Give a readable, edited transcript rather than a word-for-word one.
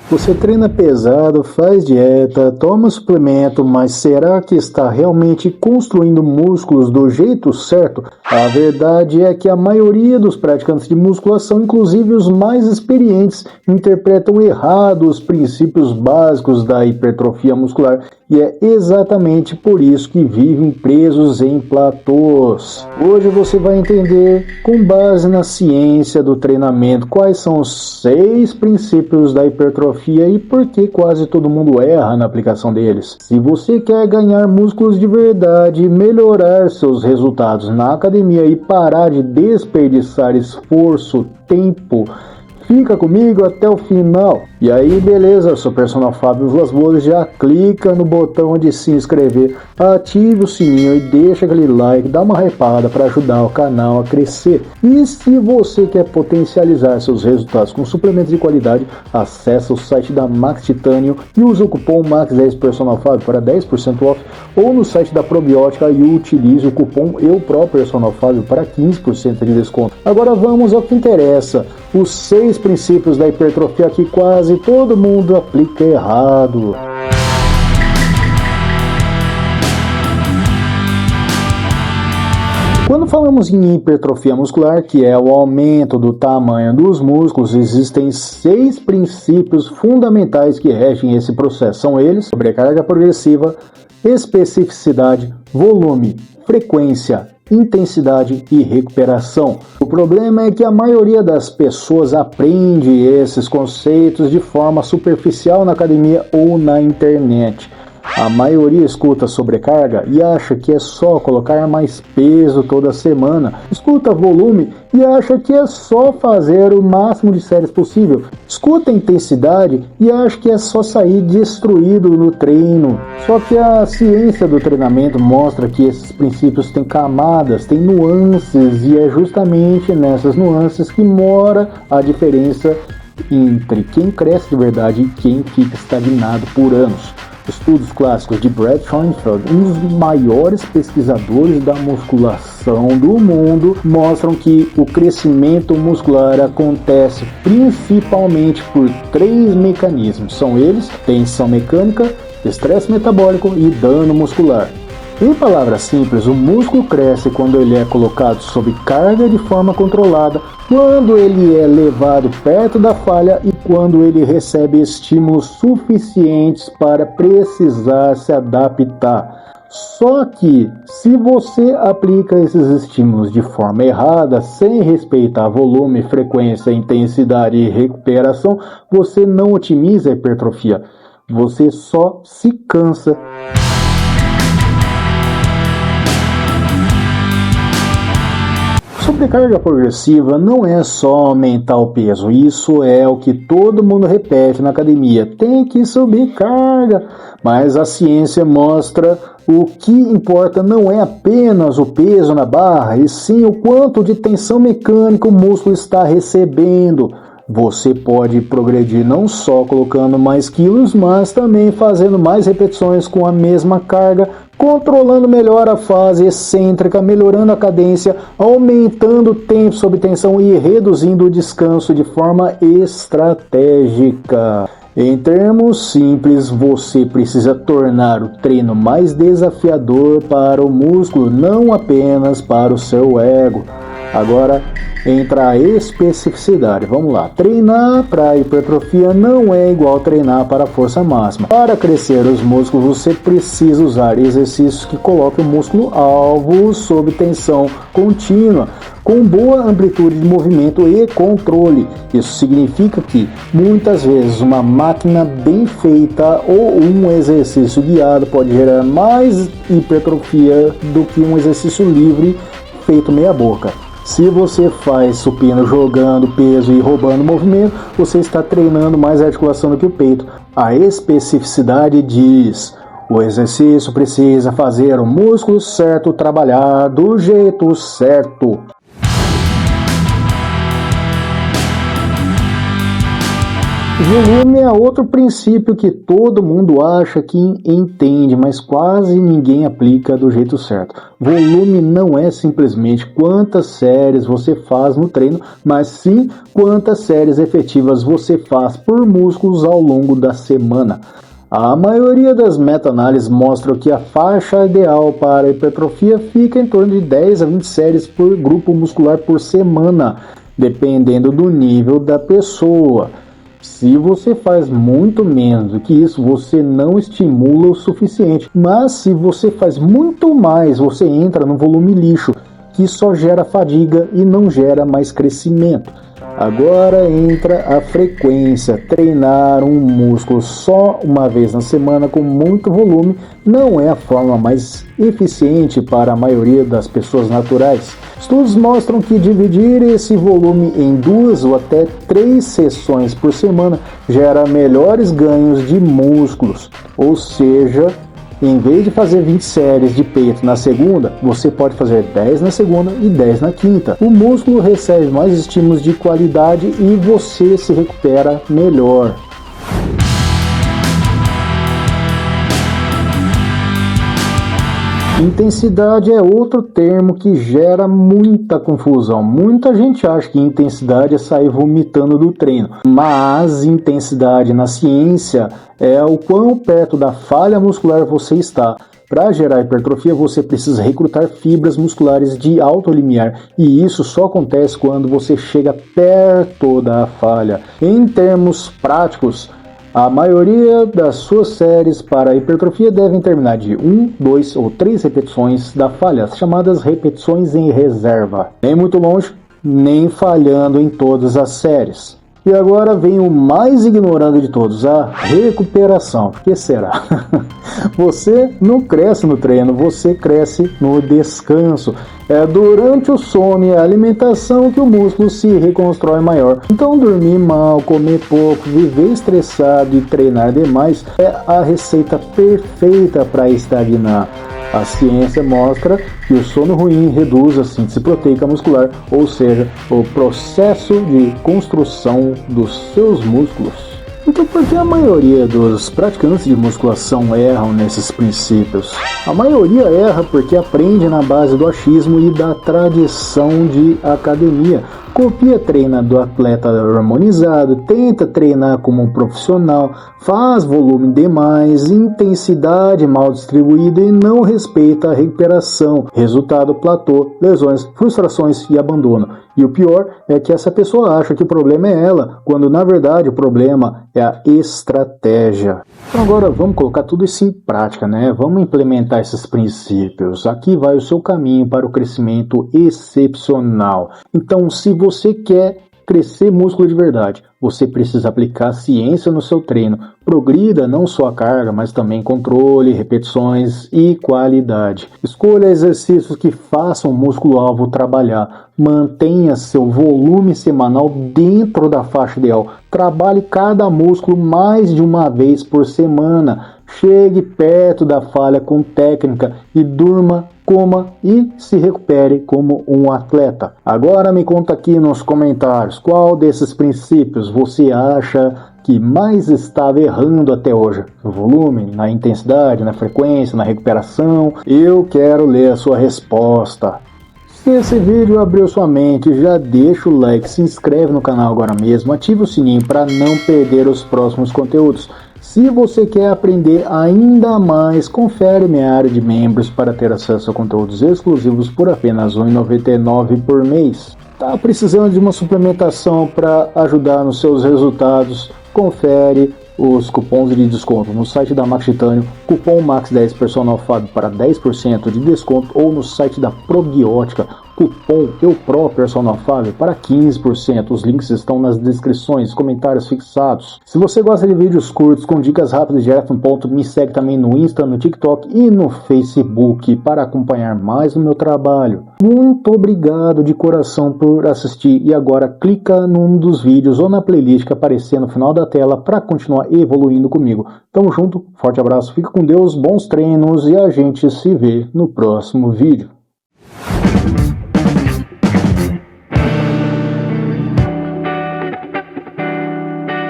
Você treina pesado, faz dieta, toma suplemento, mas será que está realmente construindo músculos do jeito certo? A verdade é que a maioria dos praticantes de musculação, inclusive os mais experientes, interpretam errado os princípios básicos da hipertrofia muscular e é exatamente por isso que vivem presos em platôs. Hoje você vai entender, com base na ciência do treinamento, quais são os 6 princípios da hipertrofia e por que quase todo mundo erra na aplicação deles. Se você quer ganhar músculos de verdade, melhorar seus resultados na academia e parar de desperdiçar esforço, tempo, fica comigo até o final. E aí, beleza, eu sou o personal Fábio Vilas Boas, já clica no botão de se inscrever, ative o sininho e deixa aquele like, dá uma hypada para ajudar o canal a crescer. E se você quer potencializar seus resultados com suplementos de qualidade, acessa o site da Max Titânio e usa o cupom MAX10 Personal Fábio para 10% off, ou no site da Probiótica e utilize o cupom Personal Fábio para 15% de desconto. Agora vamos ao que interessa, os 6 princípios da hipertrofia que quase todo mundo aplica errado. Quando falamos em hipertrofia muscular, que é o aumento do tamanho dos músculos, existem 6 princípios fundamentais que regem esse processo. São eles: sobrecarga progressiva, especificidade, volume, frequência, intensidade e recuperação. O problema é que a maioria das pessoas aprende esses conceitos de forma superficial na academia ou na internet. A maioria escuta sobrecarga e acha que é só colocar mais peso toda semana. Escuta volume e acha que é só fazer o máximo de séries possível. Escuta intensidade e acha que é só sair destruído no treino. Só que a ciência do treinamento mostra que esses princípios têm camadas, têm nuances, e é justamente nessas nuances que mora a diferença entre quem cresce de verdade e quem fica estagnado por anos. Estudos clássicos de Brad Schoenfeld, um dos maiores pesquisadores da musculação do mundo, mostram que o crescimento muscular acontece principalmente por 3 mecanismos. São eles: tensão mecânica, estresse metabólico e dano muscular. Em palavras simples, o músculo cresce quando ele é colocado sob carga de forma controlada, quando ele é levado perto da falha e quando ele recebe estímulos suficientes para precisar se adaptar. Só que, se você aplica esses estímulos de forma errada, sem respeitar volume, frequência, intensidade e recuperação, você não otimiza a hipertrofia, você só se cansa. Sobrecarga progressiva não é só aumentar o peso, isso é o que todo mundo repete na academia: tem que subir carga. Mas a ciência mostra o que importa não é apenas o peso na barra, e sim o quanto de tensão mecânica o músculo está recebendo. Você pode progredir não só colocando mais quilos, mas também fazendo mais repetições com a mesma carga, controlando melhor a fase excêntrica, melhorando a cadência, aumentando o tempo sob tensão e reduzindo o descanso de forma estratégica. Em termos simples, você precisa tornar o treino mais desafiador para o músculo, não apenas para o seu ego. Agora entra a especificidade. Vamos lá. Treinar para hipertrofia não é igual treinar para a força máxima. Para crescer os músculos, você precisa usar exercícios que coloquem o músculo alvo sob tensão contínua, com boa amplitude de movimento e controle. Isso significa que, muitas vezes, uma máquina bem feita ou um exercício guiado pode gerar mais hipertrofia do que um exercício livre feito meia boca. Se você faz supino jogando peso e roubando movimento, você está treinando mais a articulação do que o peito. A especificidade diz: o exercício precisa fazer o músculo certo trabalhar do jeito certo. Volume é outro princípio que todo mundo acha que entende, mas quase ninguém aplica do jeito certo. Volume não é simplesmente quantas séries você faz no treino, mas sim quantas séries efetivas você faz por músculos ao longo da semana. A maioria das meta-análises mostram que a faixa ideal para a hipertrofia fica em torno de 10 a 20 séries por grupo muscular por semana, dependendo do nível da pessoa. Se você faz muito menos do que isso, você não estimula o suficiente. Mas se você faz muito mais, você entra no volume lixo, que só gera fadiga e não gera mais crescimento. Agora entra a frequência. Treinar um músculo só uma vez na semana com muito volume não é a forma mais eficiente para a maioria das pessoas naturais. Estudos mostram que dividir esse volume em 2 ou até 3 sessões por semana gera melhores ganhos de músculos, ou seja, em vez de fazer 20 séries de peito na segunda, você pode fazer 10 na segunda e 10 na quinta. O músculo recebe mais estímulos de qualidade e você se recupera melhor. Intensidade é outro termo que gera muita confusão. Muita gente acha que intensidade é sair vomitando do treino, mas intensidade na ciência é o quão perto da falha muscular você está. Para gerar hipertrofia, você precisa recrutar fibras musculares de alto limiar, e isso só acontece quando você chega perto da falha. Em termos práticos, a maioria das suas séries para hipertrofia devem terminar de 1, 2 ou 3 repetições da falha, chamadas repetições em reserva. Nem muito longe, nem falhando em todas as séries. E agora vem o mais ignorante de todos, a recuperação. Por que será? Você não cresce no treino, você cresce no descanso. É durante o sono e a alimentação que o músculo se reconstrói maior. Então dormir mal, comer pouco, viver estressado e treinar demais é a receita perfeita para estagnar. A ciência mostra que o sono ruim reduz a síntese proteica muscular, ou seja, o processo de construção dos seus músculos. Então por que a maioria dos praticantes de musculação erram nesses princípios? A maioria erra porque aprende na base do achismo e da tradição de academia. Copia treino do atleta harmonizado, tenta treinar como um profissional, faz volume demais, intensidade mal distribuída e não respeita a recuperação. Resultado: platô, lesões, frustrações e abandono. E o pior é que essa pessoa acha que o problema é ela, quando na verdade o problema é a estratégia. Então agora vamos colocar tudo isso em prática, né? Vamos implementar esses princípios. Aqui vai o seu caminho para o crescimento excepcional. Então, se você quer crescer músculo de verdade, você precisa aplicar ciência no seu treino. Progrida não só a carga, mas também controle, repetições e qualidade. Escolha exercícios que façam o músculo-alvo trabalhar. Mantenha seu volume semanal dentro da faixa ideal. Trabalhe cada músculo mais de uma vez por semana. Chegue perto da falha com técnica e durma, coma e se recupere como um atleta. Agora me conta aqui nos comentários qual desses princípios você acha que mais estava errando até hoje. No volume, na intensidade, na frequência, na recuperação. Eu quero ler a sua resposta. Se esse vídeo abriu sua mente, já deixa o like, se inscreve no canal agora mesmo, ativa o sininho para não perder os próximos conteúdos. Se você quer aprender ainda mais, confere minha área de membros para ter acesso a conteúdos exclusivos por apenas R$ 1,99 por mês. Tá precisando de uma suplementação para ajudar nos seus resultados? Confere os cupons de desconto no site da Max Titânio, cupom MAX10 Personal Fábio para 10% de desconto, ou no site da Probiótica, cupom EUPRO Personal Fábio para 15%. Os links estão nas descrições, comentários fixados. Se você gosta de vídeos curtos com dicas rápidas direto no ponto, me segue também no Insta, no TikTok e no Facebook para acompanhar mais o meu trabalho. Muito obrigado de coração por assistir, e agora clica num dos vídeos ou na playlist que aparecer no final da tela para continuar evoluindo comigo. Tamo junto, forte abraço, fica com Deus, bons treinos e a gente se vê no próximo vídeo.